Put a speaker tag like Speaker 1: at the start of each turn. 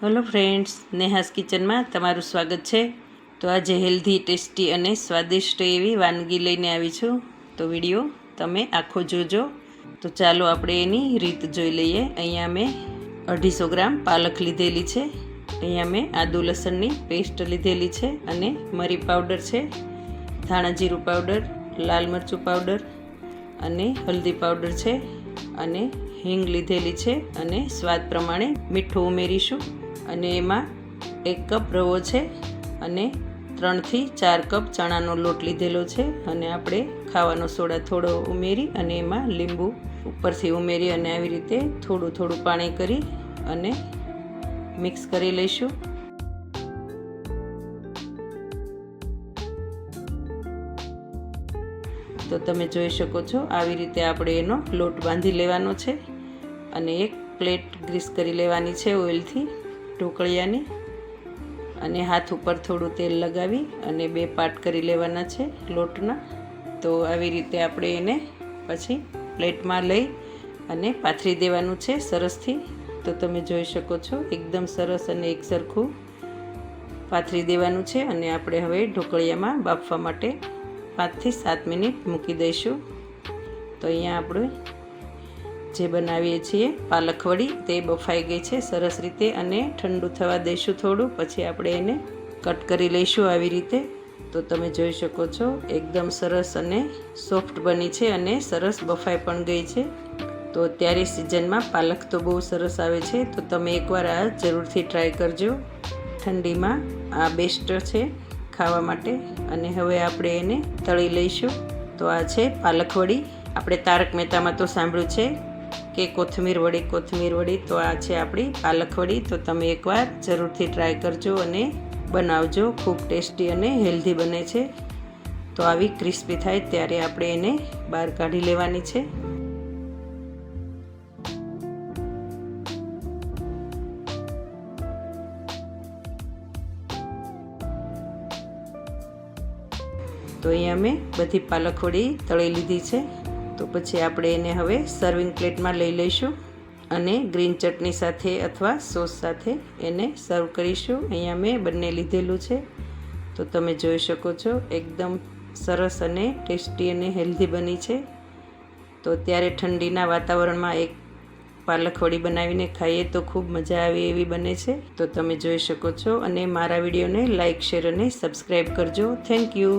Speaker 1: Hello friends, Neha's કિચનમાં તમારું સ્વાગત છે। તો આજે હેલ્ધી, ટેસ્ટી અને સ્વાદિષ્ટ એવી વાનગી લઈને આવી છું। તો વિડીયો તમે આખો જોજો। તો ચાલો આપણે એની રીત જોઈ લઈએ। અહીંયા મેં 250 ગ્રામ પાલક લીધેલી છે। અહીંયા મેં આદુ લસણની પેસ્ટ લીધેલી છે અને મરી પાવડર છે, ધાણા જીરું પાવડર, લાલ મરચું પાવડર અને હલ્દી પાવડર છે અને હિંગ લીધેલી છે અને સ્વાદ પ્રમાણે મીઠું ઉમેરીશું। અને એમાં 1 કપ રવો છે અને 3 થી 4 કપ ચણાનો લોટ લીધેલો છે અને આપણે ખાવાનો સોડા થોડો ઉમેરી અને એમાં લીંબુ ઉપરથી ઉમેરી અને આવી રીતે થોડું થોડું પાણી કરી અને મિક્સ કરી લઈશું। તો તમે જોઈ શકો છો આવી રીતે આપણે એનો લોટ બાંધી લેવાનો છે અને એક પ્લેટ ગ્રીસ કરી લેવાની છે ઓઇલથી ઢોકળિયાની અને હાથ ઉપર થોડું તેલ લગાવી અને 2 પાર્ટ કરી લેવાના છે લોટના। તો આવી રીતે આપણે એને પછી પ્લેટમાં લઈ અને પાથરી દેવાનું છે સરસથી। તો તમે જોઈ શકો છો એકદમ સરસ અને એકસરખું પાથરી દેવાનું છે અને આપણે હવે ઢોકળિયામાં બાફવા માટે 5 થી 7 મિનિટ મૂકી દઈશું। તો અહીંયા આપણે જે બનાવીએ છીએ પાલક વડી તે બફાઈ ગઈ છે સરસ રીતે અને ઠંડુ થવા દઈશું થોડું, પછી આપણે એને કટ કરી લઈશું આવી રીતે। તો તમે જોઈ શકો છો એકદમ સરસ અને સોફ્ટ બની છે અને સરસ બફાઈ પણ ગઈ છે। તો અત્યારે સિઝનમાં પાલક તો બહુ સરસ આવે છે, તો તમે એકવાર આ જરૂરથી ટ્રાય કરજો। ઠંડીમાં આ બેસ્ટ છે ખાવા માટે। અને હવે આપણે એને તળી લઈશું। તો આ છે પાલક વડી। આપણે તારક મહેતામાં તો સાંભળ્યું છે કે કોથમીર વડી, તો આ છે આપણી પાલક વડી। તો તમે એકવાર જરૂરથી ટ્રાય કરજો અને બનાવજો, ખૂબ ટેસ્ટી અને હેલ્ધી બને છે। તો આવી ક્રિસ્પી થાય ત્યારે આપણે એને બહાર કાઢી લેવાની છે। તો અહીંયા મેં બધી પાલક વડી તળી લીધી છે। તો પછી આપણે એને હવે સર્વિંગ પ્લેટમાં લઈ લઈશું અને ગ્રીન ચટણી સાથે અથવા સોસ સાથે એને સર્વ કરીશું। અહીંયા મેં બંને લીધેલું છે। તો તમે જોઈ શકો છો એકદમ સરસ અને ટેસ્ટી અને હેલ્ધી બની છે। તો ત્યારે ઠંડીના વાતાવરણમાં એક પાલક વડી બનાવીને ખાઈએ તો ખૂબ મજા આવે એવી બને છે। તો તમે જોઈ શકો છો અને મારા વિડીયોને લાઇક, શેર અને સબસ્ક્રાઈબ કરજો। Thank you.